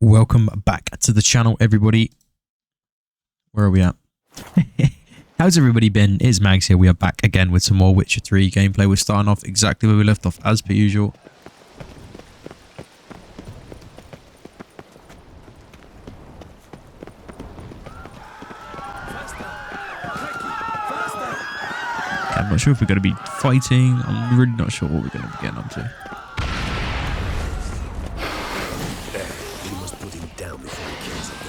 Welcome back to the channel, everybody. Where are we at? How's everybody been? It's MagZz here. We are back again with some more Witcher 3 gameplay. We're starting off exactly where we left off, as per usual. I'm not sure if we're going to be fighting. I'm really not sure what we're going to be getting up to. We must put him down before he kills again.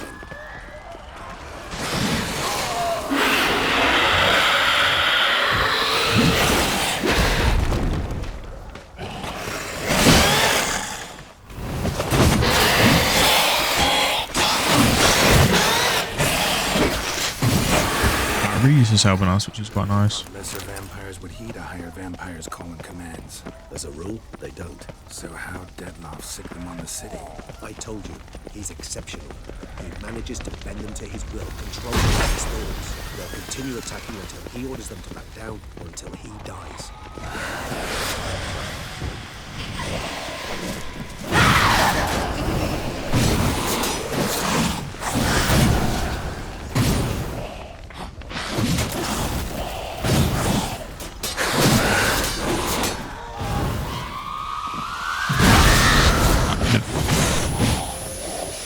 Reuse is helping us, which is quite nice. Lesser vampires would heed a higher vampire's calling commands. As a rule, they don't. So how Deadloff sick them on the city? I told you, he's exceptional. He manages to bend them to his will, control them with his thoughts. They'll continue attacking until he orders them to back down or until he dies.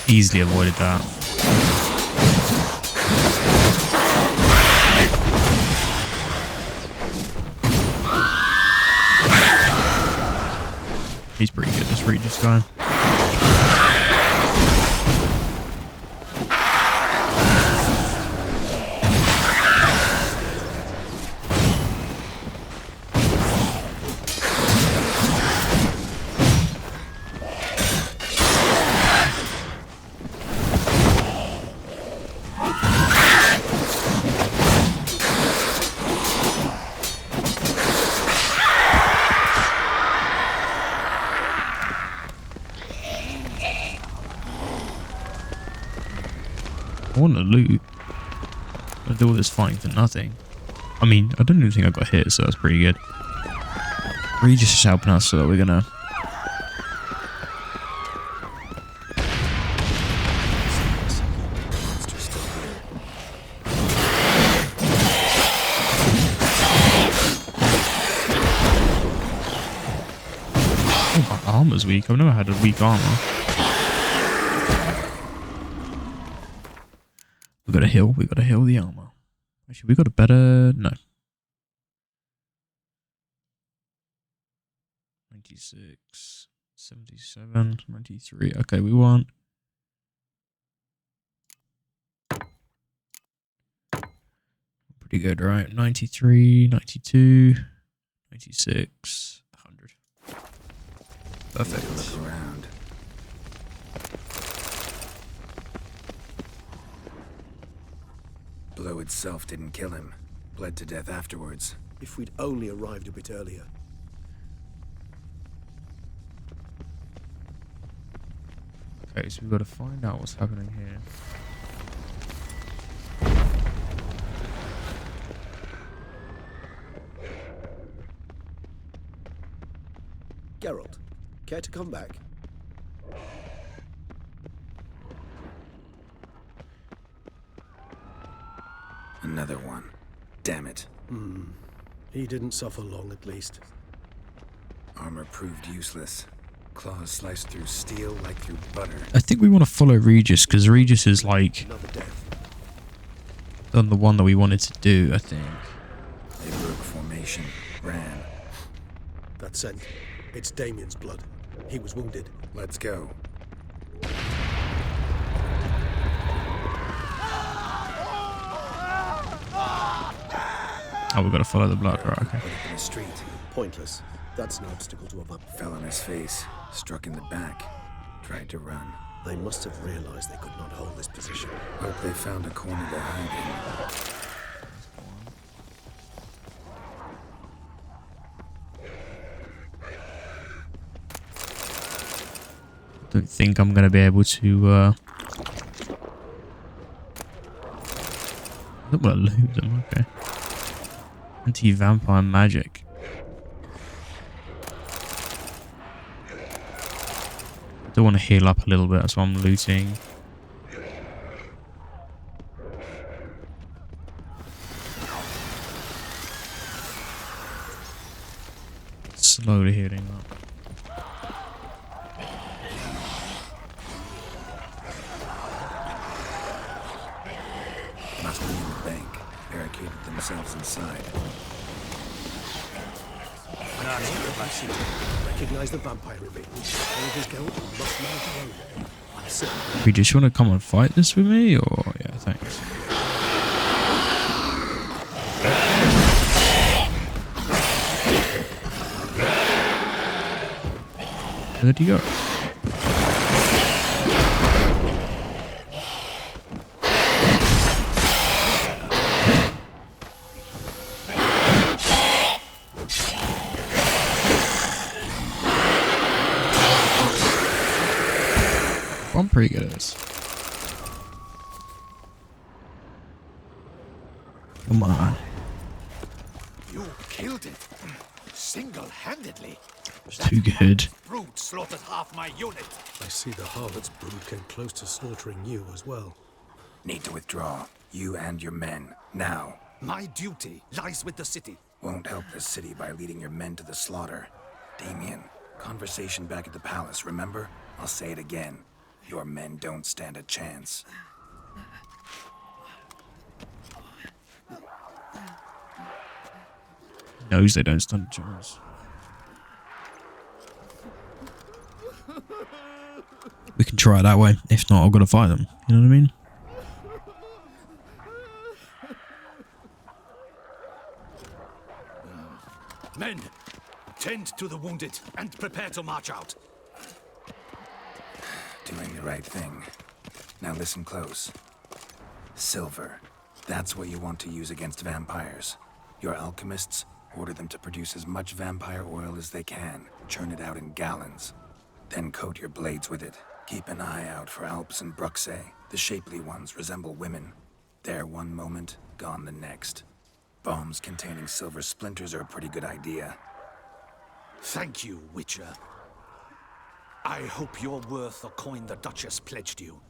Easily avoided that. He's pretty good, this Regis guy. I want to loot. I do all this fighting for nothing. I mean, I don't even think I got hit, so that's pretty good. Regis is helping us, so we're gonna... Oh, my armor's weak. I've never had a weak armor. We gotta heal. We gotta heal the armor. Actually, we got a better. No. 96, 77, 93. Okay, we want. Pretty good, right? 93, 92, 96, 100. Perfect. Look around. Blow itself didn't kill him. Bled to death afterwards. If we'd only arrived a bit earlier. Okay, so we've got to find out what's happening here. Geralt, care to come back? Another one. Damn it. He didn't suffer long, at least. Armor proved useless. Claws sliced through steel like through butter. I think we want to follow Regis, because Regis is like Another death. done the one that we wanted to do, I think. They broke formation. Ran. That scent. It's Damien's blood. He was wounded. Let's go. Oh, we've got to follow the blood, right? Okay. Put it in the street. Pointless. That's an obstacle to overcome. Fell on his face. Struck in the back. Tried to run. They must have realized they could not hold this position. Hope they found a corner to hide Don't think I'm going to be able to... I don't want to loot them, okay. Anti-vampire magic. Still want to heal up a little bit, that's why I'm looting. Slowly healing up. Must be in the bank, barricaded themselves inside. Recognize the vampire in me. All of his guild must manage alone. I'm certain. You just want to come and fight this with me, or yeah, thanks. Where did he go? I'm pretty good at this. Come on. You killed it. Single-handedly. It's too good. Brute slaughtered half my unit. I see the harlot's brood came close to slaughtering you as well. Need to withdraw. You and your men. Now. My duty lies with the city. Won't help the city by leading your men to the slaughter. Damien, conversation back at the palace, remember? I'll say it again. Your men don't stand a chance. Knows they don't stand a chance. We can try it that way. If not, I've got to fight them. You know what I mean? Men, tend to the wounded and prepare to march out. Doing the right thing. Now listen close. Silver. That's what you want to use against vampires. Your alchemists, order them to produce as much vampire oil as they can. Churn it out in gallons. Then coat your blades with it. Keep an eye out for Alps and Bruxae. The shapely ones resemble women. There one moment, gone the next. Bombs containing silver splinters are a pretty good idea. Thank you, Witcher. I hope you're worth the coin the Duchess pledged you.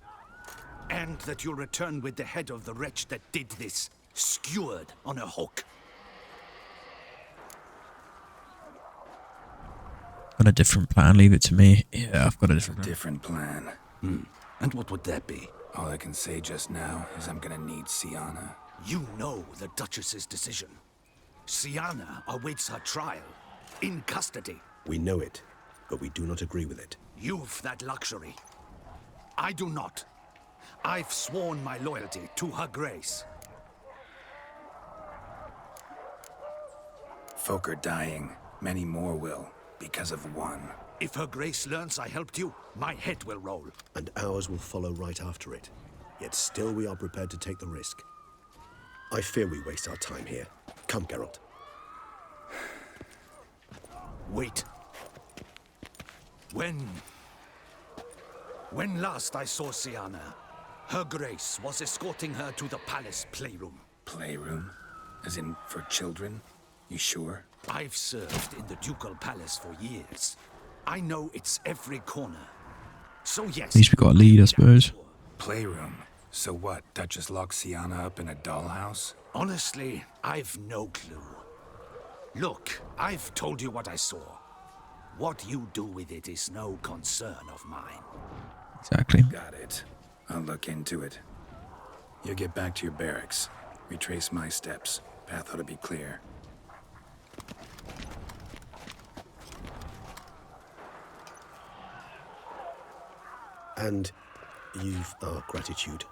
And that you'll return with the head of the wretch that did this, skewered on a hook. Got a different plan, leave it to me. Yeah, I've got a different plan. And what would that be? All I can say just now is I'm gonna need Sienna. You know the Duchess's decision. Sienna awaits her trial, in custody. We know it, but we do not agree with it. You've that luxury. I do not. I've sworn my loyalty to her grace. Folk are dying. Many more will, because of one. If her grace learns I helped you, my head will roll. And ours will follow right after it. Yet still we are prepared to take the risk. I fear we waste our time here. Come, Geralt. Wait. When last I saw Sienna, her grace was escorting her to the palace playroom. Playroom? As in, for children? You sure? I've served in the ducal palace for years. I know its every corner. So yes. At least we got a lead, I suppose. Playroom? So what, Duchess locked Sienna up in a dollhouse? Honestly, I've no clue. Look, I've told you what I saw. What you do with it is no concern of mine. Exactly. Got it. I'll look into it. You get back to your barracks. Retrace my steps. Path ought to be clear. And you've our gratitude.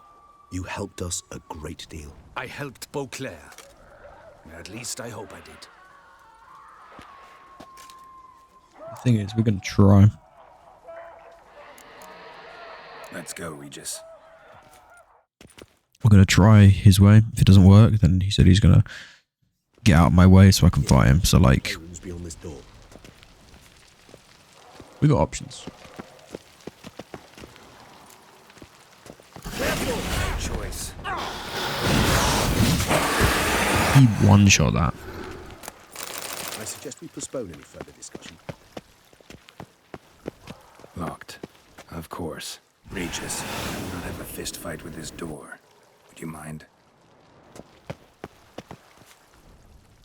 You helped us a great deal. I helped Beauclair. At least I hope I did. The thing is, we're going to try. Let's go, Regis. We're going to try his way. If it doesn't work, then he said he's going to get out of my way so I can fight him. So, like, Playrooms beyond this door. we got options. Good choice. He one-shot that. I suggest we postpone any further discussion. Locked. course. Regis, I will not have a fist fight with this door. Would you mind?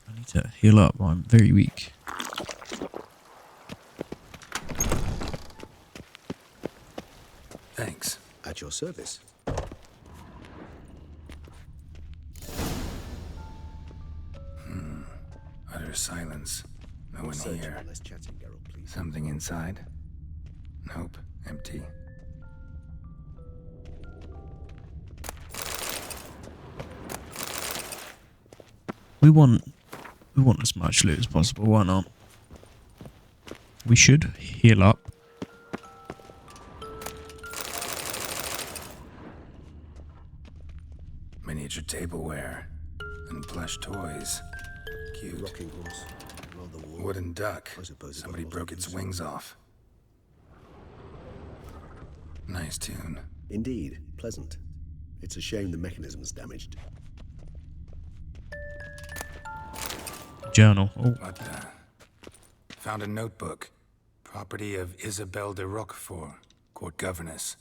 I need to heal up. I'm very weak. Thanks. At your service. Utter silence. No More one searching here. and less chatting, Geralt, please. Something inside? Nope. Empty. We want as much loot as possible. Why not? We should heal up. Miniature tableware. And plush toys. Cute. Rocking horse. Rather warm. Wooden duck. I suppose it Somebody got broke lost its in wings off. Nice tune. Indeed, pleasant. It's a shame the mechanism's damaged. Journal. Oh, What the? Found a notebook. Property of Isabelle de Roquefort, court governess.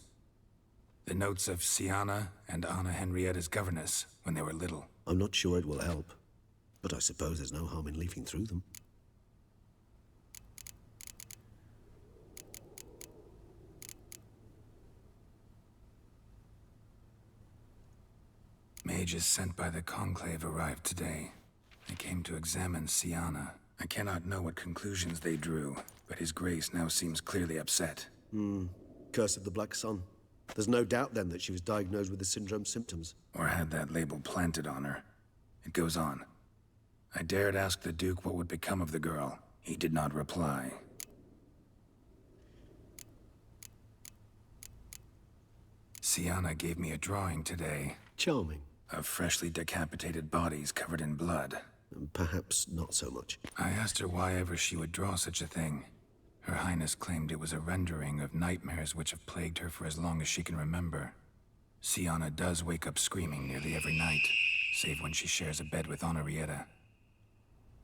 The notes of Siana and Anna Henrietta's governess when they were little. I'm not sure it will help, but I suppose there's no harm in leafing through them. Mages sent by the Conclave arrived today. They came to examine Siana. I cannot know what conclusions they drew, but His Grace now seems clearly upset. Curse of the Black Sun. There's no doubt then that she was diagnosed with the syndrome symptoms. Or had that label planted on her. It goes on. I dared ask the Duke what would become of the girl. He did not reply. Siana gave me a drawing today Charming. of freshly decapitated bodies covered in blood. Perhaps not so much. I asked her why ever she would draw such a thing. Her Highness claimed it was a rendering of nightmares which have plagued her for as long as she can remember. Siana does wake up screaming nearly every night, save when she shares a bed with Henrietta.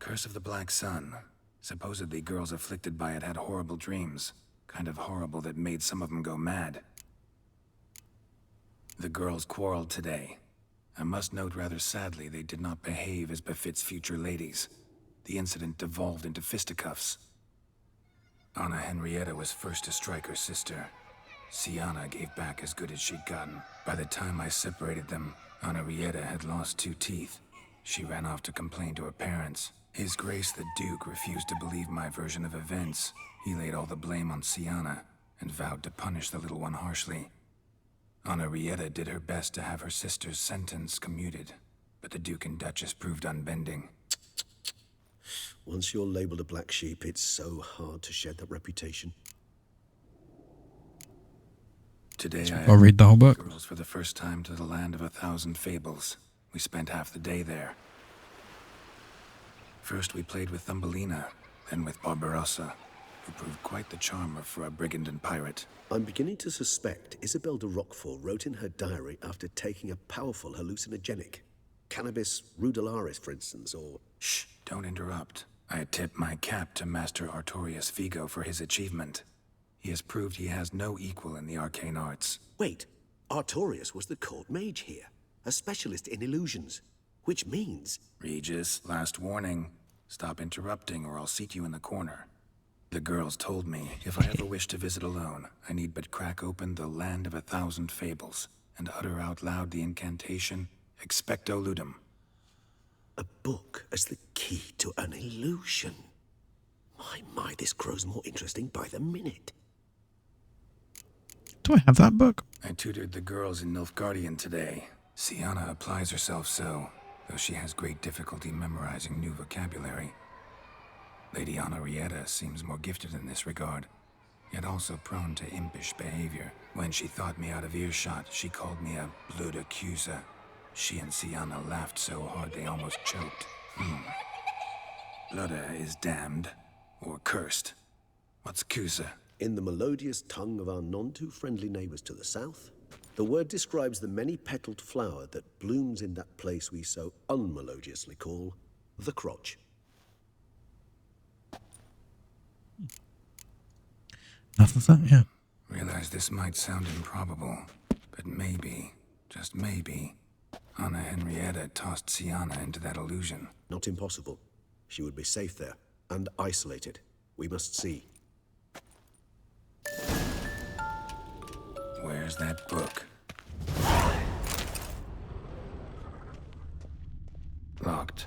Curse of the Black Sun. Supposedly girls afflicted by it had horrible dreams. Kind of horrible that made some of them go mad. The girls quarreled today. I must note rather sadly they did not behave as befits future ladies. The incident devolved into fisticuffs. Anna Henrietta was first to strike her sister. Siana gave back as good as she'd gotten. By the time I separated them, Henrietta had lost 2 teeth. She ran off to complain to her parents. His Grace the Duke refused to believe my version of events. He laid all the blame on Siana and vowed to punish the little one harshly. Henrietta did her best to have her sister's sentence commuted, but the Duke and Duchess proved unbending. Once you're labeled a black sheep, it's so hard to shed that reputation. Today I I'll read the whole book. girls for the first time to the land of 1,000 fables. We spent half the day there. First we played with Thumbelina, then with Barbarossa, who proved quite the charmer for a brigand and pirate. I'm beginning to suspect Isabelle de Roquefort wrote in her diary after taking a powerful hallucinogenic. Cannabis rudelaris, for instance, or... Shh, don't interrupt. I tip my cap to Master Artorius Vigo for his achievement. He has proved he has no equal in the arcane arts. Wait, Artorius was the court mage here, a specialist in illusions, which means... Regis, last warning. Stop interrupting or I'll seat you in the corner. The girls told me if I ever wish to visit alone, I need but crack open the land of 1,000 fables and utter out loud the incantation, Expecto Ludum. A book as the key to an illusion. My, this grows more interesting by the minute. Do I have that book? I tutored the girls in Nilfgaardian today. Siana applies herself so, though she has great difficulty memorizing new vocabulary. Lady Henrietta seems more gifted in this regard, yet also prone to impish behavior. When she thought me out of earshot, she called me a blood accuser. She and Siana laughed so hard they almost choked. Blooda is damned, or cursed. What's Cusa? In the melodious tongue of our none-too-friendly neighbors to the south, the word describes the many-petaled flower that blooms in that place we so unmelodiously call the crotch. Enough of that, yeah. Realize this might sound improbable, but maybe, just maybe, Anna Henrietta tossed Sienna into that illusion. Not impossible. She would be safe there, and isolated. We must see. Where's that book? Locked.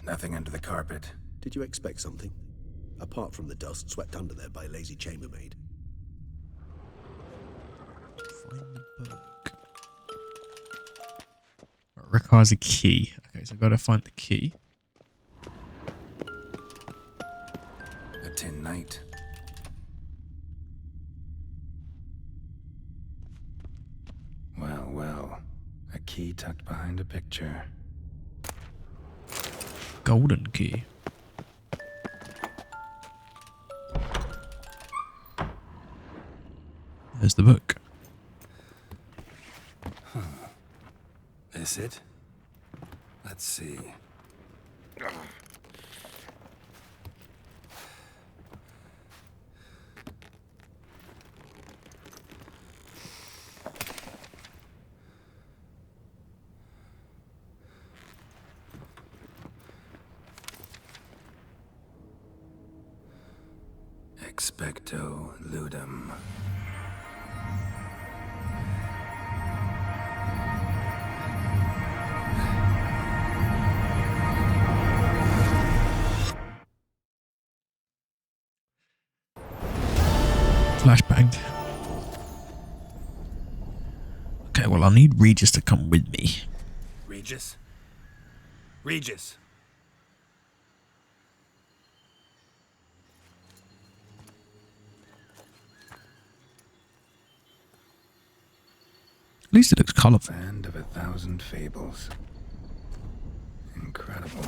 Nothing under the carpet. Did you expect something? Apart from the dust swept under there by a lazy chambermaid. Find the book. Requires a key. Okay, so I've got to find the key. A tin knight. Well, well. A key tucked behind a picture. Golden key. There's the book. Is it? Let's see. Expecto ludum. Flashbang. Okay, well, I'll need Regis to come with me. Regis? Regis! At least it looks colourful. Land of 1,000 fables. Incredible.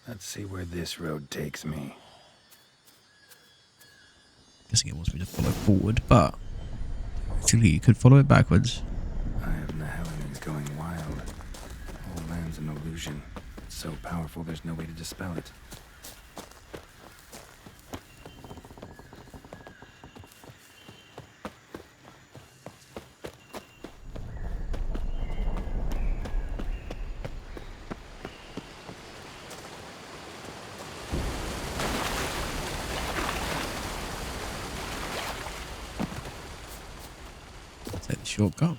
Let's see where this road takes me. Guessing it wants me to follow forward, but actually you could follow it backwards. Eye of Nahelen is going wild. All land's an illusion. It's so powerful there's no way to dispel it. Take the shortcut.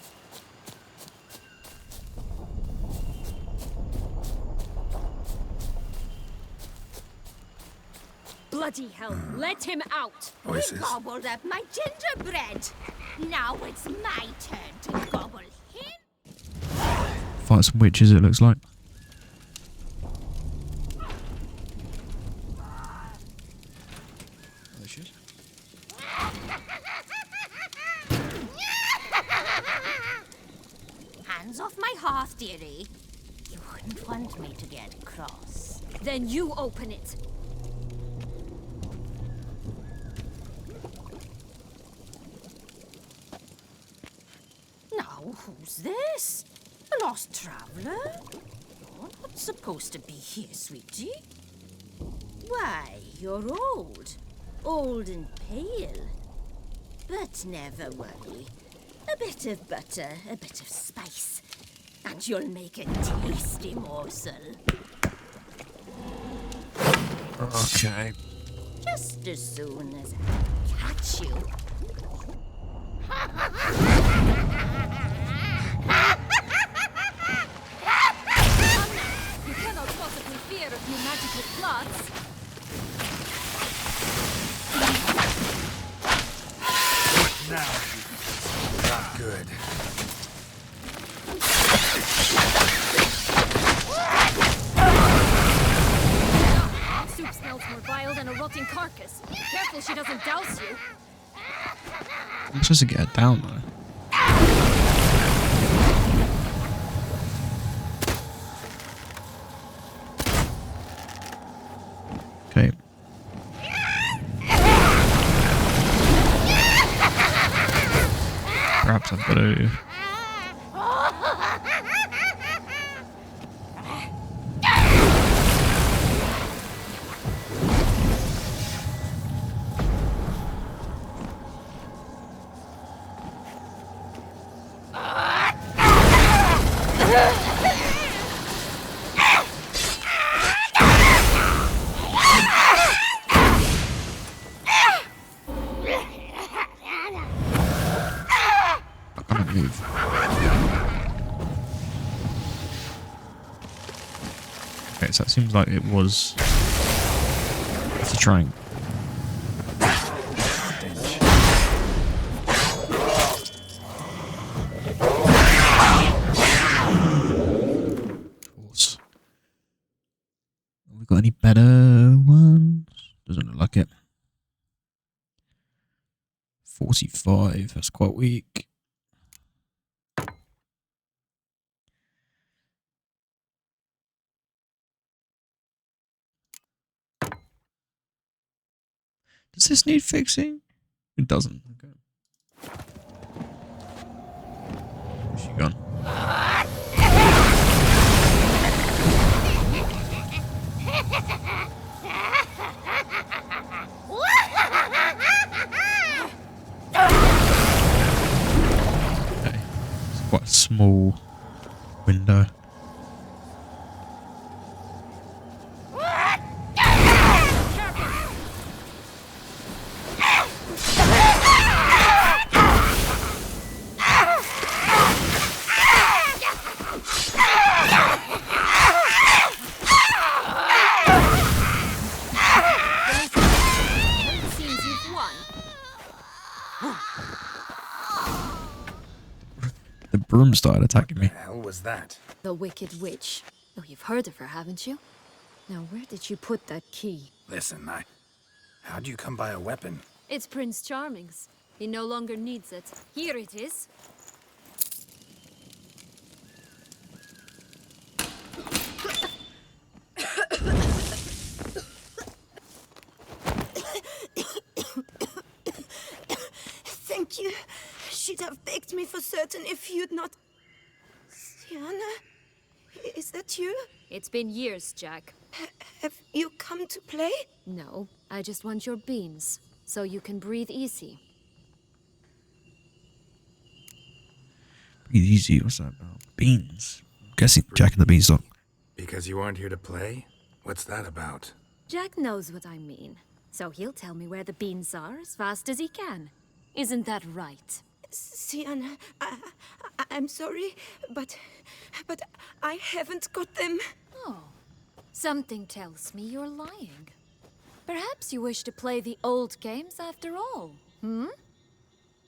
Bloody hell, let him out! Voices. He gobbled up my gingerbread. Now it's my turn to gobble him. Fight some witches, it looks like. Hands off my hearth, dearie. You wouldn't want me to get cross. Then you open it. Now, who's this? A lost traveler? You're not supposed to be here, sweetie. Why, you're old. Old and pale. But never worry. A bit of butter, a bit of spice, and you'll make a tasty morsel. Okay. Just as soon as I catch you. You cannot possibly fear of new magical plots. Now. Not good. Soup smells more vile than a rotting carcass. Careful she doesn't douse you. I'm supposed to get her down though. Okay. Perhaps I've got to... Okay, so it seems like it was... It's a triangle. Of course. Have we got any better ones? Doesn't look like it. 45, that's quite weak. Does this need fixing? It doesn't. Okay. Where's she gone? Okay. It's quite a small window. It seems you've won. The broom started attacking me. The hell was that? The Wicked Witch. Oh, you've heard of her, haven't you? Now, where did you put that key? Listen, how'd you come by a weapon? It's Prince Charming's. He no longer needs it. Here it is. Thank you. She'd have begged me for certain if you'd not... Sienna? Is that you? It's been years, Jack. Have you come to play? No, I just want your beans, so you can breathe easy. Breathe easy, what's that about? Beans. I'm guessing Jack and the Beanstalk. Because you aren't here to play? What's that about? Jack knows what I mean, so he'll tell me where the beans are as fast as he can. Isn't that right? Sienna, I'm sorry, but I haven't got them. Oh, something tells me you're lying. Perhaps you wish to play the old games after all, hmm?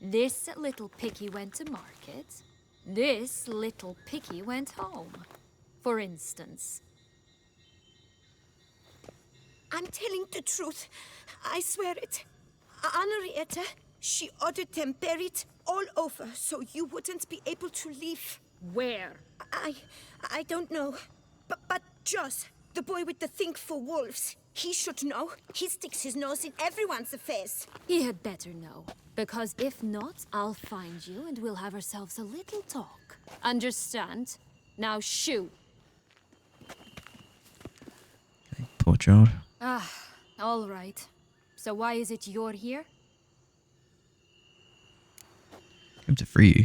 This little piggy went to market. This little piggy went home, for instance. I'm telling the truth. I swear it. Henrietta, she ordered them buried all over so you wouldn't be able to leave. Where? I don't know. But Joss, the boy with the think for wolves, he should know. He sticks his nose in everyone's affairs. He had better know, because if not, I'll find you and we'll have ourselves a little talk. Understand? Now shoo. Okay, poor child. Ah, all right. So why is it you're here? Came to free you.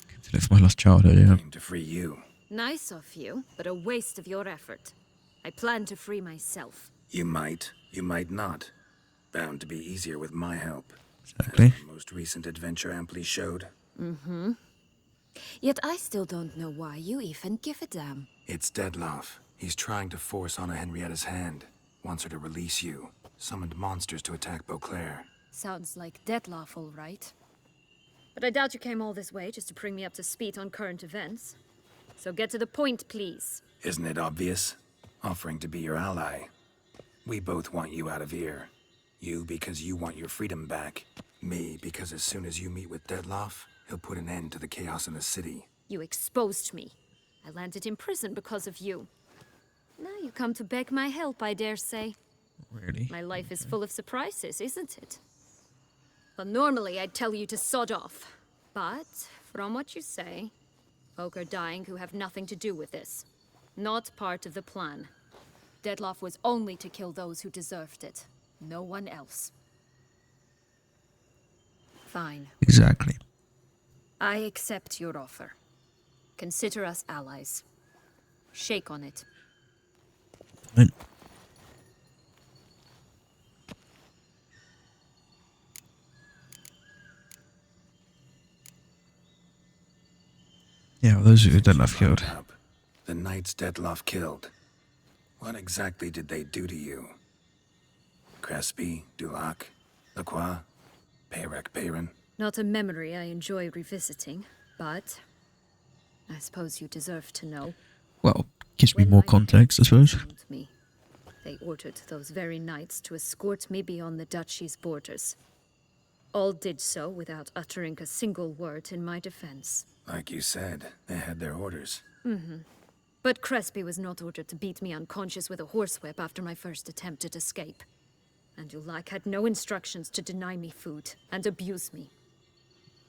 Came to look for my lost childhood, yeah. Came to free you. Nice of you, but a waste of your effort. I plan to free myself. You might not. Bound to be easier with my help. Exactly. As the most recent adventure amply showed. Yet I still don't know why you even give a damn. It's Deadloff. He's trying to force Anna Henrietta's hand. Wants her to release you. Summoned monsters to attack Beauclair. Sounds like Dettlaff, all right. But I doubt you came all this way just to bring me up to speed on current events. So get to the point, please. Isn't it obvious? Offering to be your ally. We both want you out of here. You because you want your freedom back. Me because as soon as you meet with Deadloff, he'll put an end to the chaos in the city. You exposed me. I landed in prison because of you. Now you come to beg my help, I dare say. Really? My life is full of surprises, isn't it? Well, normally I'd tell you to sod off. But, from what you say, folk are dying who have nothing to do with this. Not part of the plan. Deadloff was only to kill those who deserved it. No one else. Fine. Exactly. I accept your offer. Consider us allies. Shake on it. Fine. Yeah, well, those who don't have killed. Up. The knights Detloff killed. What exactly did they do to you? Crespi, Dulac, Lacroix, Peyrac Peyran? Not a memory I enjoy revisiting, but I suppose you deserve to know. Well, gives me When more my context, I parents suppose. found me, they ordered those very knights to escort me beyond the duchy's borders. All did so without uttering a single word in my defense. Like you said, they had their orders. But Crespi was not ordered to beat me unconscious with a horsewhip after my first attempt at escape. And Dulac had no instructions to deny me food and abuse me.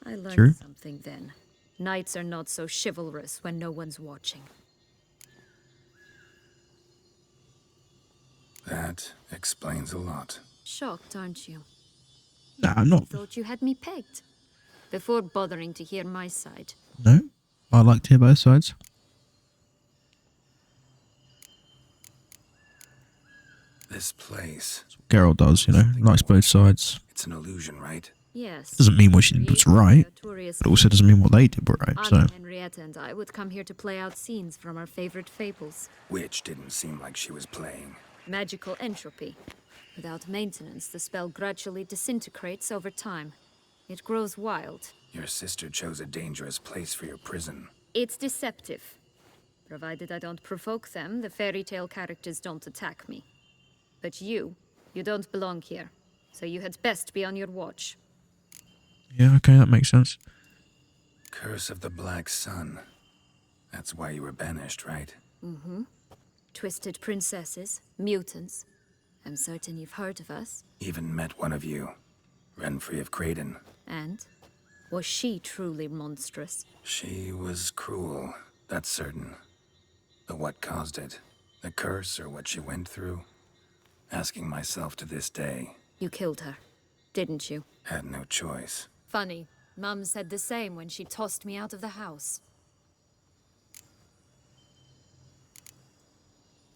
I learned True. something then. Knights are not so chivalrous when no one's watching. That explains a lot. Shocked, aren't you? Nah, I'm not. Thought you had me pegged. Before bothering to hear my side. No. I like to hear both sides. This place, Geralt does, you know, likes both sides. it's an illusion, right? Yes. Doesn't mean what she did was right, but also doesn't mean what they did were right, so. Aunt Henrietta and I would come here to play out scenes from our favorite fables. Which didn't seem like she was playing. Magical entropy. Without maintenance, the spell gradually disintegrates over time. It grows wild. Your sister chose a dangerous place for your prison. It's deceptive. Provided I don't provoke them, the fairy tale characters don't attack me. But you don't belong here. So you had best be on your watch. Yeah, okay, that makes sense. Curse of the Black Sun. That's why you were banished, right? Twisted princesses, mutants. I'm certain you've heard of us. Even met one of you. Renfrey of Craden. And? Was she truly monstrous? She was cruel, that's certain. But what caused it? The curse or what she went through? Asking myself to this day. You killed her, didn't you? Had no choice. Funny. Mum said the same when she tossed me out of the house.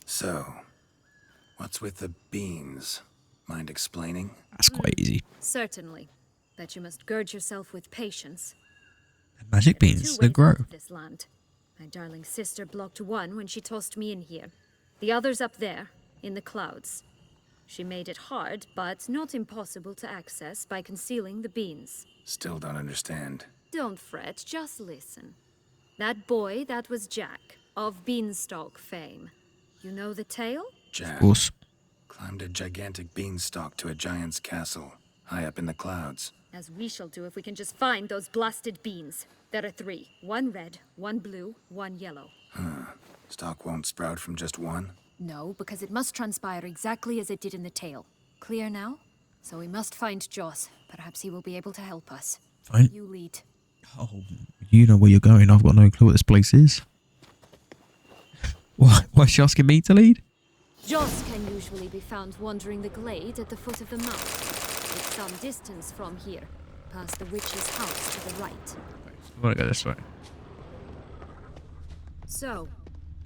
So, what's with the beans? Mind explaining? That's quite easy. Certainly. But you must gird yourself with patience. Magic There are beans, two they ways grow. out of this land. My darling sister blocked one when she tossed me in here. The other's up there, in the clouds. She made it hard, but not impossible to access by concealing the beans. Still don't understand. Don't fret, just listen. That boy, that was Jack, of Beanstalk fame. You know the tale? Jack Of course. climbed a gigantic beanstalk to a giant's castle, high up in the clouds. As we shall do if we can just find those blasted beans. There are 3. 1 red, 1 blue, 1 yellow. Stalk won't sprout from just one? No, because it must transpire exactly as it did in the tale. Clear now? So we must find Joss. Perhaps he will be able to help us. Fine. You lead. Oh, you know where you're going. I've got no clue what this place is. Why is she asking me to lead? Joss can usually be found wandering the glade at the foot of the mountain. It's some distance from here, past the witch's house to the right. I want to go this way. So,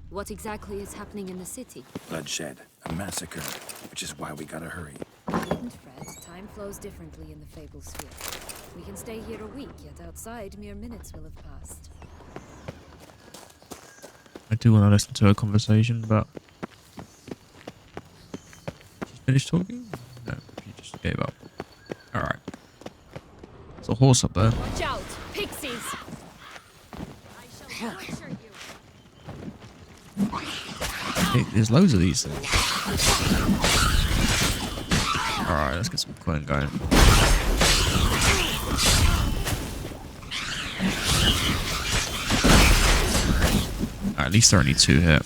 what exactly is happening in the city? Bloodshed, a massacre, which is why we gotta hurry. Needn't fret, time flows differently in the Fable Sphere. We can stay here a week, yet outside mere minutes will have passed. I do want to listen to a conversation, but... She's finished talking? No, she just gave up. Alright. There's a horse up there. Watch out! Pixies! Hey, there's loads of these things. Alright, let's get some Quinn going. At least there are only 2 here.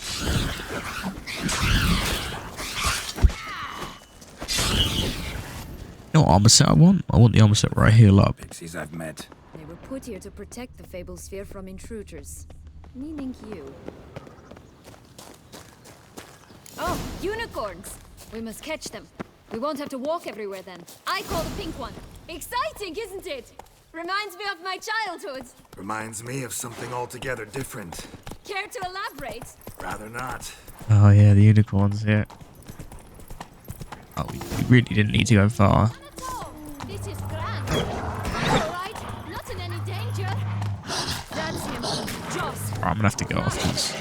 You know what armor set I want? I want the armor set where I heal up. Pixies I've met. They were put here to protect the Fable Sphere from intruders. Meaning you. Oh, unicorns! We must catch them. We won't have to walk everywhere then. I call the pink one. Exciting, isn't it? Reminds me of my childhood. Reminds me of something altogether different. Care to elaborate? Rather not. Oh yeah, the unicorns, yeah. Oh, we really didn't need to go far. Not at all. This is grand. All right, not in any danger. That's him. Joss. Alright, I'm gonna have to go off this.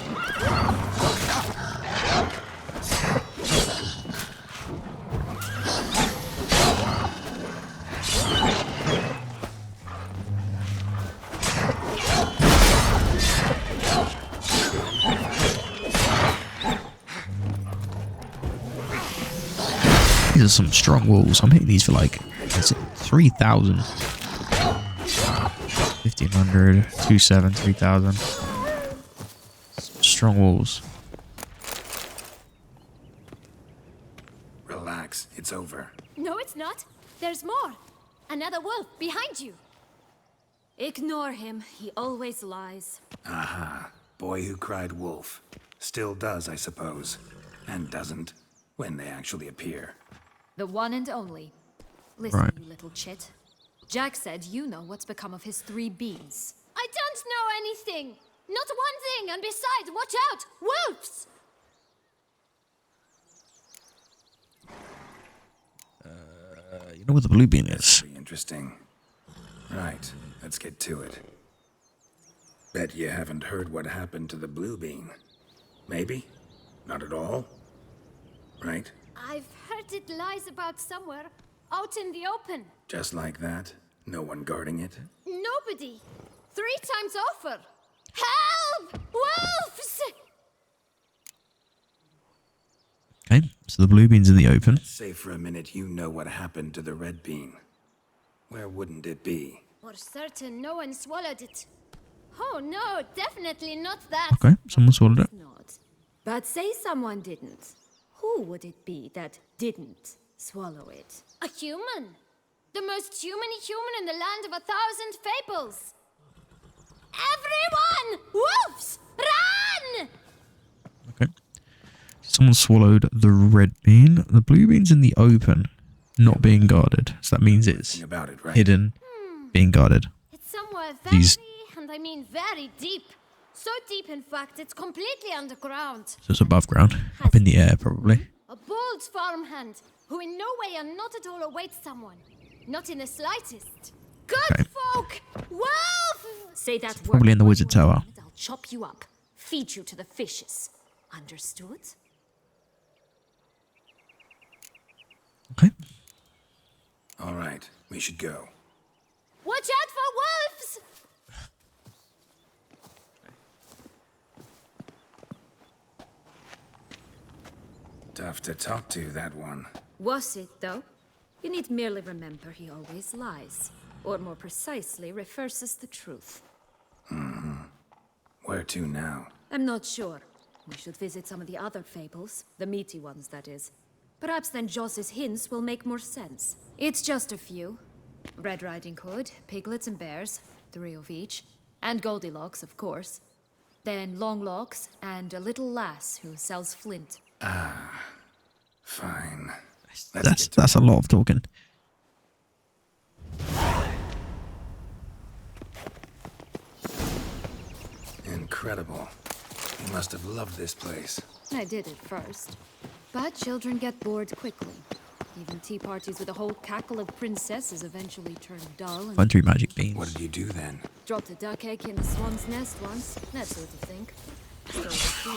These are some strong walls. I'm hitting these for like, is it 3,000? 1,500, 2,700, 3,000. Strong walls. Relax, it's over. No, it's not. There's more. Another wolf behind you. Ignore him. He always lies. Aha. Boy who cried wolf. Still does, I suppose. And doesn't, when they actually appear. The one and only. Listen, Right. you little chit. Jack said you know what's become of his 3 beans. I don't know anything. Not one thing. And besides, watch out. Wolves! You know where the blue bean is? Pretty interesting. Right, let's get to it. Bet you haven't heard what happened to the blue bean. Maybe? Not at all? Right? I've heard it lies about somewhere. Out in the open. Just like that? No one guarding it? Nobody. 3 times over. Help! Wolves! Okay, so the blue bean's in the open. Say for a minute you know what happened to the red bean. Where wouldn't it be? For certain, no one swallowed it. Oh no, definitely not that. Okay, someone swallowed it. Not. But say someone didn't. Who would it be that didn't swallow it? A human. The most humany human in the land of 1,000 fables. Everyone! Wolves! Run! Okay. Someone swallowed the red bean. The blue bean's in the open, not being guarded. So that means it's Think about it, right? hidden, being guarded. It's somewhere very, These- and I mean very deep. So deep, in fact, it's completely underground. So it's above ground, up in the air probably. A bold farmhand who in no way and not at all awaits someone. Not in the slightest. Good Okay. folk! Wolf! Say that word. Probably in the wizard tower. and I'll chop you up. Feed you to the fishes. Understood? Okay. All right, we should go. Watch out for wolves! Tough to talk to, that one. Was it, though? You need merely remember he always lies. Or more precisely, reverses the truth. Where to now? I'm not sure. We should visit some of the other fables. The meaty ones, that is. Perhaps then Joss's hints will make more sense. It's just a few. Red Riding Hood, piglets and bears, 3 of each. And Goldilocks, of course. Then Longlocks, and a little lass who sells flint. Fine. That's a lot of talking. Incredible. You must have loved this place. I did at first. But children get bored quickly. Even tea parties with a whole cackle of princesses eventually turn dull and Find 3 magic beans. What did you do then? dropped a duck egg in the swan's nest once. That sort of thing. Still the fear.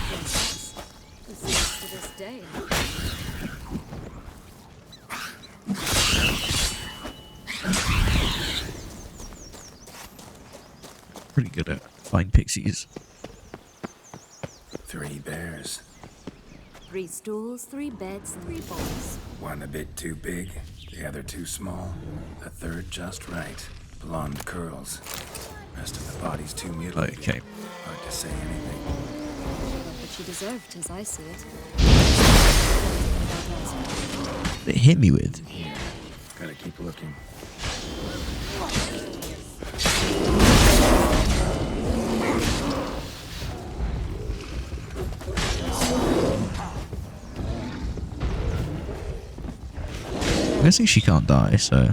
Princess. Who sees to this day. Pretty good at find pixies. 3 bears. 3 stools, 3 beds, 3 bowls. One a bit too big, the other too small, the third just right. Blonde curls. Rest of the body's too mutilated. Okay. Hard to say anything. But she deserved, as I see it. It hit me with. Gotta keep looking. I'm guessing she can't die, so.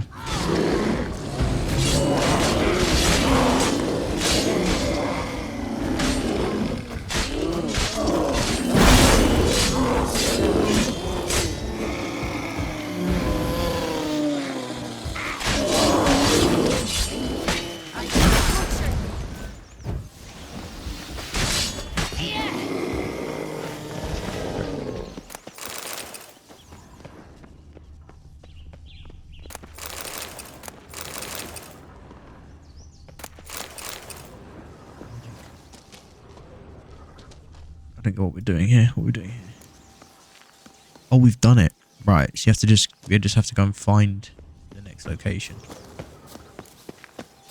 I don't know what we're doing here. What we're doing here. Oh, we've done it. Right, so we just have to go and find the next location.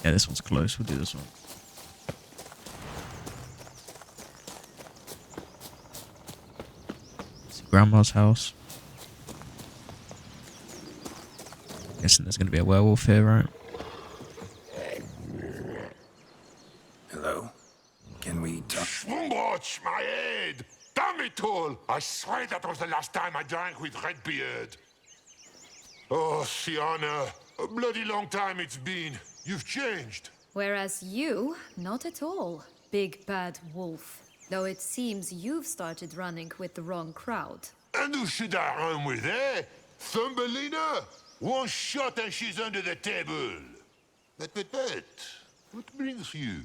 Yeah, this one's close. We'll do this one. It's Grandma's house. Guessing there's going to be a werewolf here, right? Hello? Can we talk? Schwumbroch, my head! Damn it all! I swear that was the last time I drank with Redbeard. Oh, Sienna, a bloody long time it's been. You've changed. Whereas you, not at all, big bad wolf. Though it seems you've started running with the wrong crowd. And who should I run with, eh? Thumbelina? One shot and she's under the table. But, what brings you?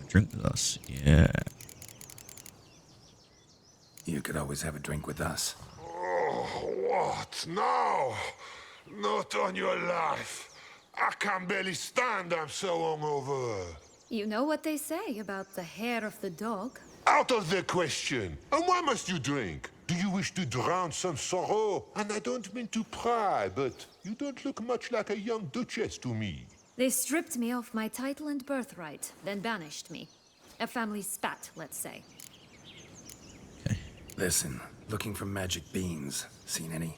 Drink with us. Yeah. You could always have a drink with us. Oh, what now? Not on your life. I can barely stand, I'm so hungover. You know what they say about the hair of the dog? Out of the question. And why must you drink? Do you wish to drown some sorrow? And I don't mean to pry, but you don't look much like a young duchess to me. They stripped me of my title and birthright, then banished me. A family spat, let's say. Okay. Listen, looking for magic beans. Seen any?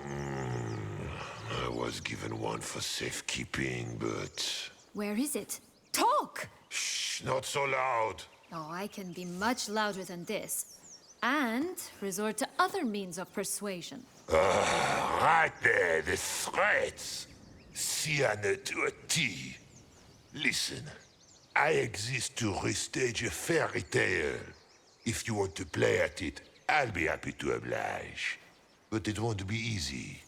I was given one for safekeeping, but... Where is it? Talk! Shh, not so loud. Oh, I can be much louder than this. And resort to other means of persuasion. Right there, the threats. Sienna to a T. Listen, I exist to restage a fairy tale. If you want to play at it, I'll be happy to oblige. But it won't be easy.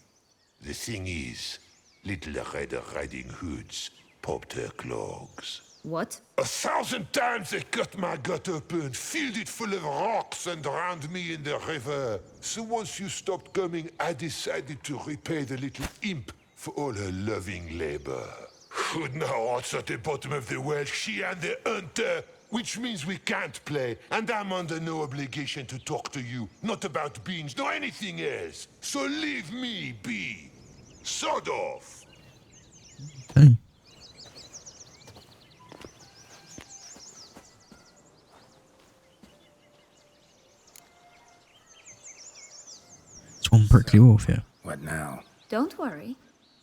The thing is, little Red Riding Hoods popped her clogs. What? 1,000 times they cut my gut open, filled it full of rocks and drowned me in the river. So once you stopped coming, I decided to repay the little imp for all her loving labor. Good now, what's at the bottom of the well? She and the hunter, which means we can't play, and I'm under no obligation to talk to you. Not about beans, nor anything else. So leave me be. Sod off. Okay. It's one prickly wolf here. What now? Don't worry.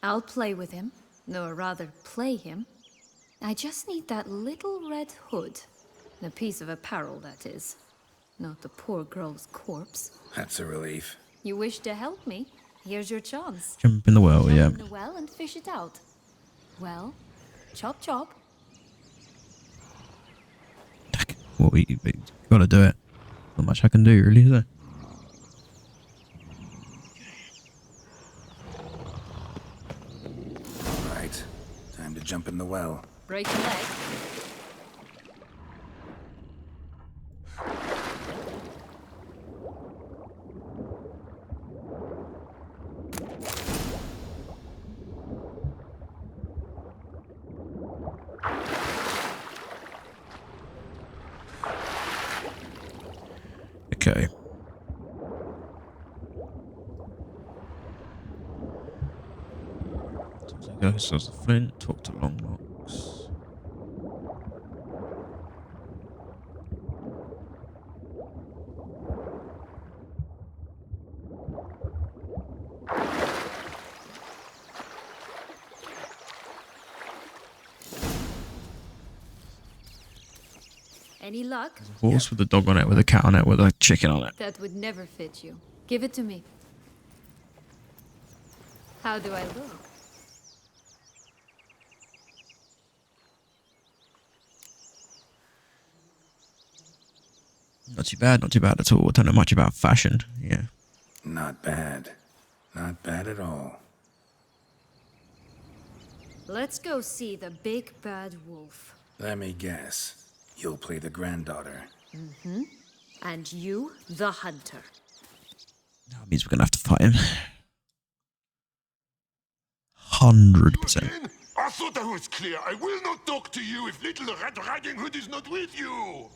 I'll play with him. Or rather, play him. I just need that little red hood. A piece of apparel, that is. Not the poor girl's corpse. That's a relief. You wish to help me? Here's your chance. Jump in the well, yeah. Jump in the well and fish it out. Well, chop chop. Well, you gotta do it. Not much I can do, really, is there? Right. Time to jump in the well. Break a leg. Okay. So there's the flint, talk to Longlocks. Any luck? Horse with a dog on it, with a cat on it, with a chicken on it. That would never fit you. Give it to me. How do I look? Not too bad at all. I don't know much about fashion. Yeah. Not bad. Not bad at all. Let's go see the big bad wolf. Let me guess. You'll play the granddaughter. Mm-hmm. And you, the hunter. That means we're gonna have to fight him. 100%. I I thought I was clear. I will not talk to you if little Red Riding Hood is not with you.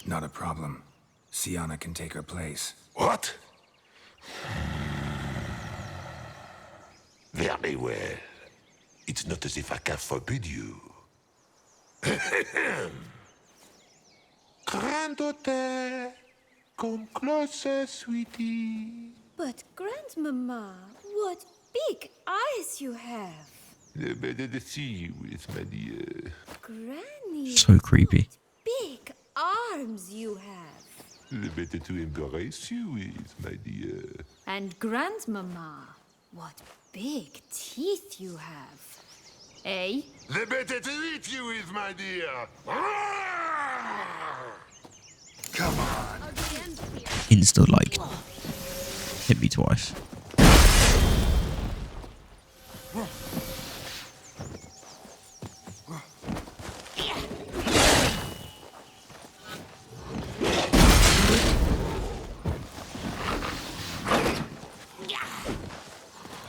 Not a problem. Sienna can take her place. What? Very well. It's not as if I can forbid you. Granddaughter, come closer, sweetie. But, Grandmama, what big eyes you have. The better to see you with, my dear. Granny. So creepy. What big arms you have. The better to embrace you with, my dear. And Grandmama, what big teeth you have. Eh? The better to eat you with, my dear. Come on. Insta like. Hit me twice.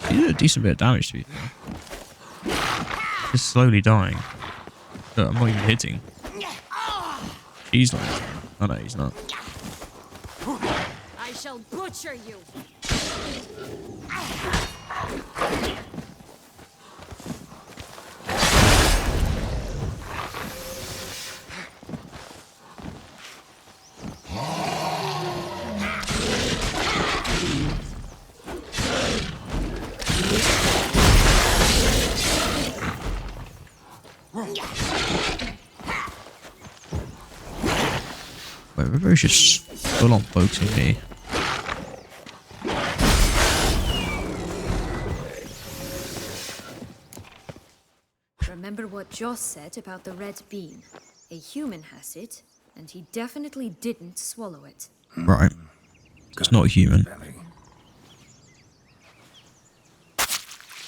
He did a decent bit of damage to me. Just slowly dying. Look, I'm not even hitting. He's not. Oh no, he's not. I shall butcher you. Wait, everybody's just full on focusing me. Remember what Joss said about the red bean? A human has it, and he definitely didn't swallow it. Right. It's not human. Belly.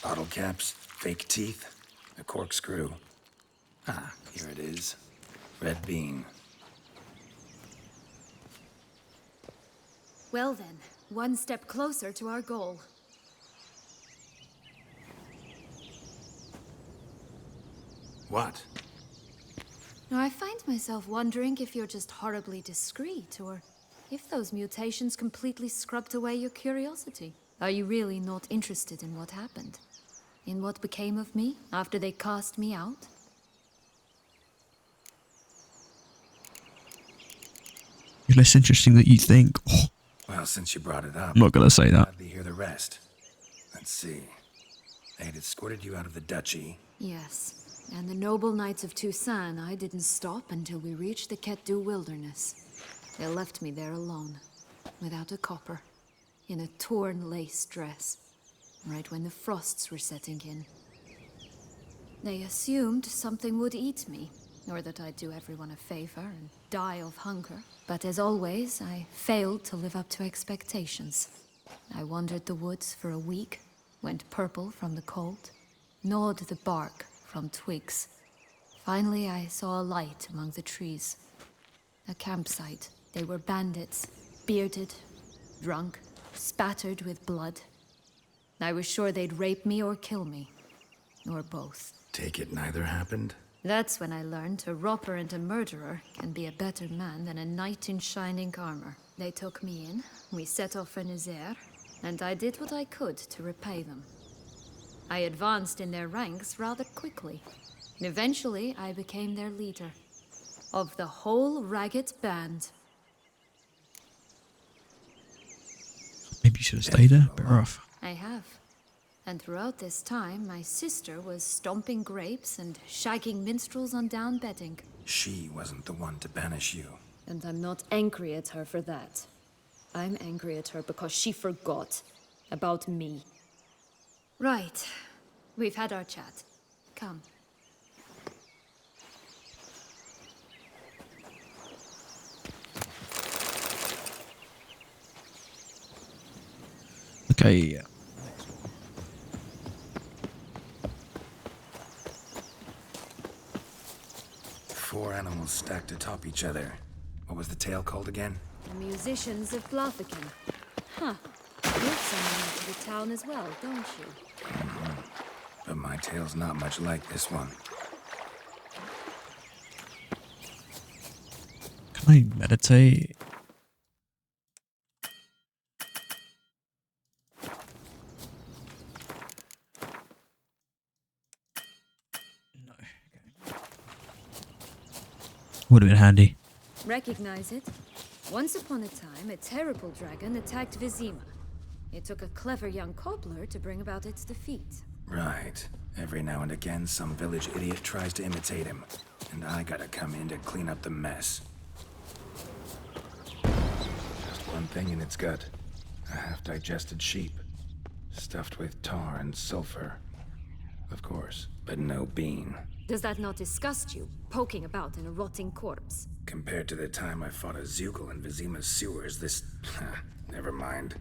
Bottle caps, fake teeth, a corkscrew. Ah, here it is. Red bean. Well then, one step closer to our goal. What? Now, I find myself wondering if you're just horribly discreet, or if those mutations completely scrubbed away your curiosity. Are you really not interested in what happened? In what became of me after they cast me out? You're less interesting than you think. Oh, Well, since you brought it up, I'm not gonna say that. gladly hear the rest. Let's see. They had escorted you out of the duchy. Yes. And the noble knights of Toussaint, I didn't stop until we reached the Ketdu wilderness. They left me there alone, without a copper, in a torn lace dress, right when the frosts were setting in. They assumed something would eat me, or that I'd do everyone a favor and die of hunger. But as always, I failed to live up to expectations. I wandered the woods for a week, went purple from the cold, gnawed the bark from twigs. Finally, I saw a light among the trees. A campsite. They were bandits, bearded, drunk, spattered with blood. I was sure they'd rape me or kill me, or both. Take it neither happened? That's when I learned a robber and a murderer can be a better man than a knight in shining armor. They took me in, we set off for Nazaire, and I did what I could to repay them. I advanced in their ranks rather quickly. Eventually, I became their leader. Of the whole ragged band. Maybe you should have stayed there. Better off. I have. And throughout this time, my sister was stomping grapes and shagging minstrels on down bedding. She wasn't the one to banish you. And I'm not angry at her for that. I'm angry at her because she forgot about me. Right. We've had our chat. Come. Okay. 4 animals stacked atop each other. What was the tale called again? The musicians of Blaviken. Huh. You've someone into the town as well, don't you? But my tale's not much like this one. Can I meditate? No. Okay. Would have been handy. Recognize it? Once upon a time, a terrible dragon attacked Vizima. It took a clever young cobbler to bring about its defeat. Right. Every now and again, some village idiot tries to imitate him. And I gotta come in to clean up the mess. Just one thing in its gut. A half-digested sheep. Stuffed with tar and sulfur. Of course, but no bean. Does that not disgust you, poking about in a rotting corpse? Compared to the time I fought a Zeugl in Vizima's sewers, this... never mind.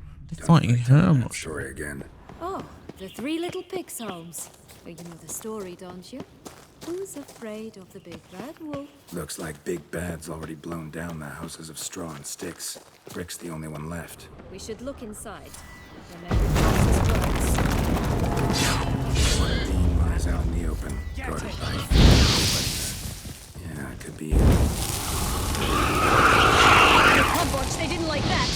Fighting her? I'm not sure. Story again. Oh, the three little pigs' homes. You know the story, don't you? Who's afraid of the big bad wolf? Looks like Big Bad's already blown down the houses of straw and sticks. Brick's the only one left. We should look inside. Remember Fox's words. One beam lies out in the open. Guarded by nobodies. Yeah, it could be it. Come watch, they didn't like that.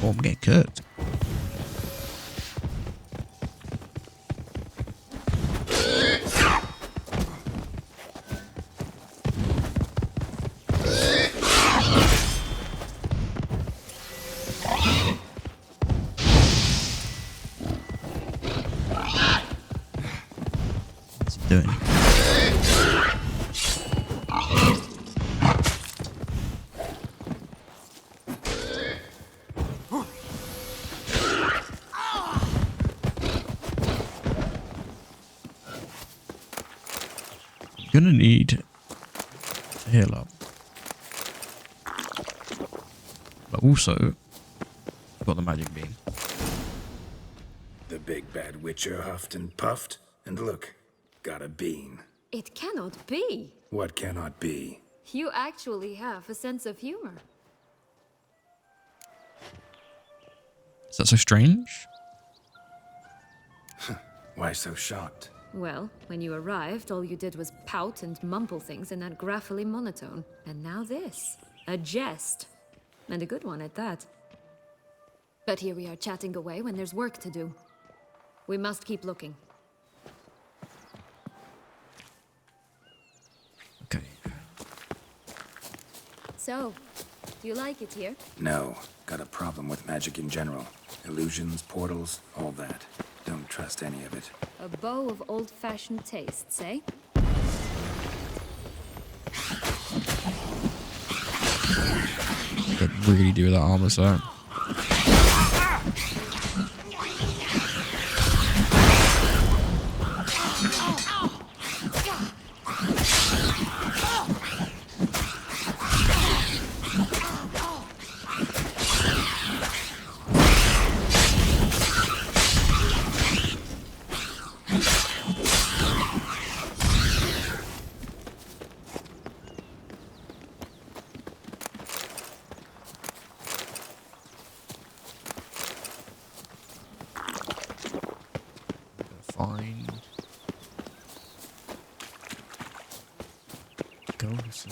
Oh, I'm getting cooked. What's he doing? Gonna need to heal up, but also I've got the magic beam. The Big Bad Witcher huffed and puffed, and look, got a bean. It cannot be. What cannot be? You actually have a sense of humor. Is that so strange? Why so shocked? Well, when you arrived, all you did was pout and mumble things in that graphily monotone. And now this. A jest. And a good one at that. But here we are chatting away when there's work to do. We must keep looking. Okay. So, do you like it here? No, got a problem with magic in general. Illusions, portals, all that. Don't trust any of it. A bow of old-fashioned tastes, eh? Could really do that armor set. Find ghosts.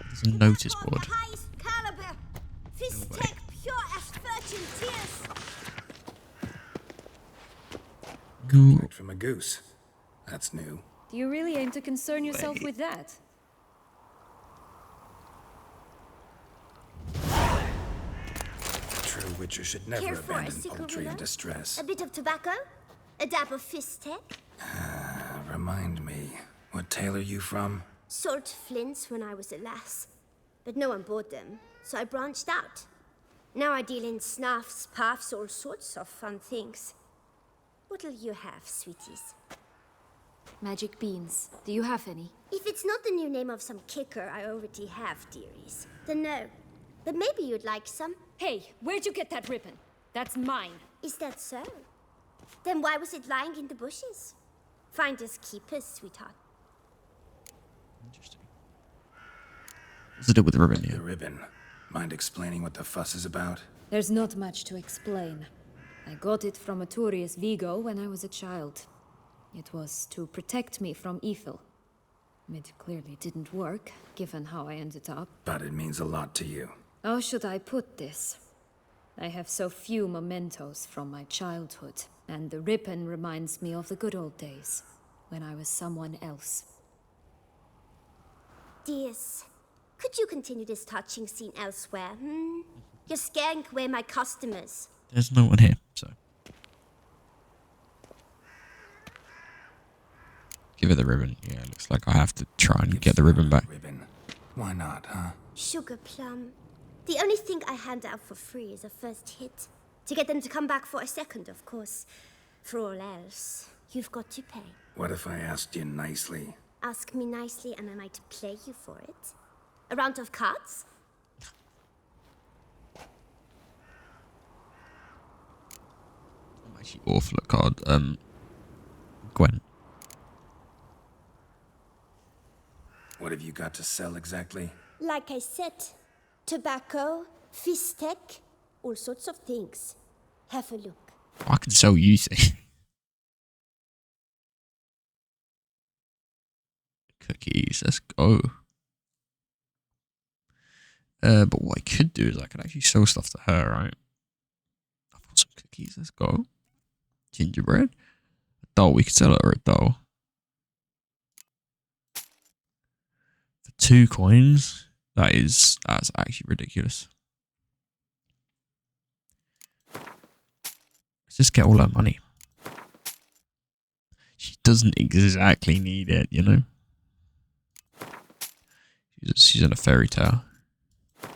There's a notice board. Highest caliber. Fist No way. tech pure as virgin tears. No. Right from a goose. That's new. Do you really aim to concern yourself Wait. with that? A true witcher should never Care for a abandon sickle poultry in willow? distress. A bit of tobacco? A dab of fist tech? Remind me, what tale are you from? Sold flints when I was a lass. But no one bought them, so I branched out. Now I deal in snuffs, puffs, all sorts of fun things. What'll you have, sweeties? Magic beans. Do you have any? If it's not the new name of some kicker I already have, dearies, then no. But maybe you'd like some. Hey, where'd you get that ribbon? That's mine. Is that so? Then why was it lying in the bushes? Finders keepers, sweetheart. Interesting. What's to do with the ribbon The here? ribbon. Mind explaining what the fuss is about? There's not much to explain. I got it from Arturius Vigo when I was a child. It was to protect me from evil. It clearly didn't work, given how I ended up. But it means a lot to you. How should I put this? I have so few mementos from my childhood, and the ribbon reminds me of the good old days, when I was someone else. Dears, could you continue this touching scene elsewhere, You're scaring away my customers. There's no one here, so. Give her the ribbon. Yeah, it looks like I have to try and get the ribbon back. Ribbon. Why not, huh? Sugar plum. The only thing I hand out for free is a first hit. To get them to come back for a second, of course. For all else, you've got to pay. What if I asked you nicely? Ask me nicely and I might play you for it. A round of cards? I'm actually awful at card. Gwen. What have you got to sell exactly? Like I said, tobacco, fistek, all sorts of things. Have a look. I can sell you things. Cookies, let's go. But what I could do is I could actually sell stuff to her, right? I've got some cookies, let's go. Gingerbread. A doll, we could sell her a doll. For 2 coins, that's actually ridiculous. Let's just get all her money. She doesn't exactly need it, you know? She's in a fairy tale.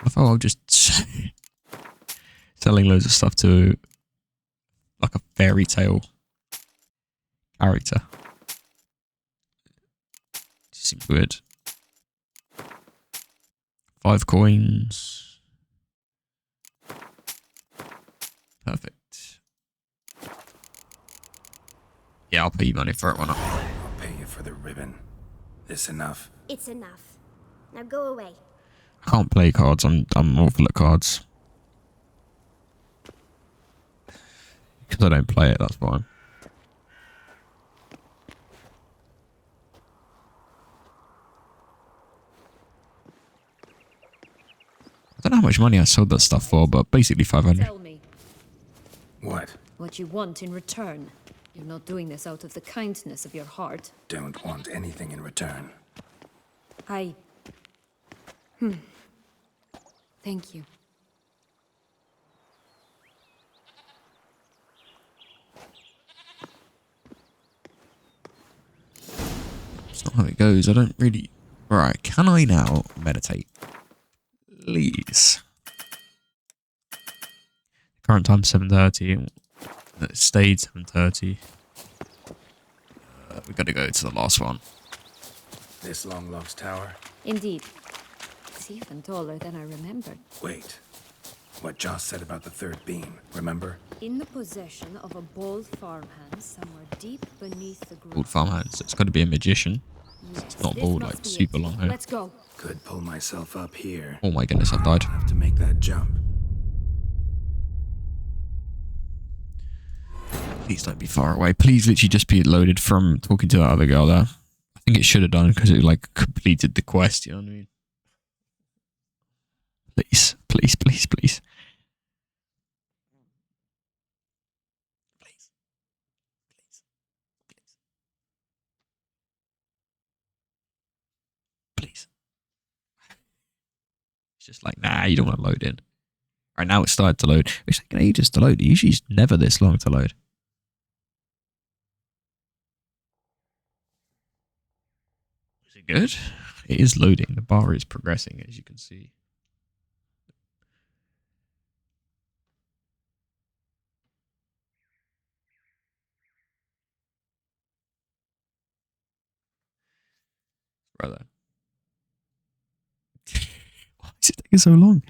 I thought I'll just selling loads of stuff to like a fairy tale character. Seems weird. 5 coins. Perfect. Yeah, I'll pay you money for it, why not? I'll pay you for the ribbon. This enough? It's enough. Now go away. I can't play cards, I'm awful at cards. Because I don't play it, that's fine. I don't know how much money I sold that stuff for, but basically 500. Tell me What? what you want in return. You're not doing this out of the kindness of your heart. Don't want anything in return. Thank you. That's not how it goes. I don't really... Right, can I now meditate? Please. Current time 7:30. It stayed 7:30. We got to go to the last one. This Long Lost Tower? Indeed. It's even taller than I remembered. Wait. What Joss said about the 3rd beam, remember? In the possession of a bold farmhand somewhere deep beneath the ground. Bald farmhand, so it's got to be a magician. Yes, not this bald, must like be super it. long hair. Let's go. Could pull myself up here. Oh my goodness, I've died. Have to make that jump. Please don't be far away. Please literally just be loaded from talking to that other girl there. I think it should have done because it like completed the quest, you know what I mean? Please, please, please, please. Please. Please. Please. Please. It's just like, nah, you don't want to load in. Right now it's started to load. It's taking ages to load. Usually it's never this long to load. Is it good? It is loading. The bar is progressing, as you can see. Brother. Why is it taking so long?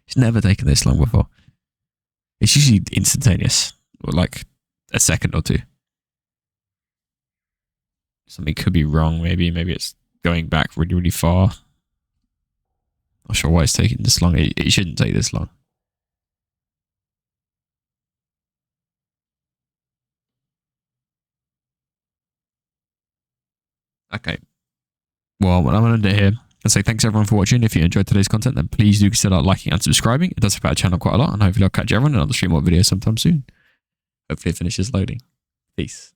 It's never taken this long before. It's usually instantaneous, or like a second or two. Something could be wrong, maybe. Maybe it's going back really, really far. Not sure why it's taking this long. It shouldn't take this long. Okay. Well, what I'm going to do here and say thanks everyone for watching. If you enjoyed today's content, then please do consider liking and subscribing. It does help our channel quite a lot, and hopefully I'll catch everyone in another stream or video sometime soon. Hopefully it finishes loading. Peace.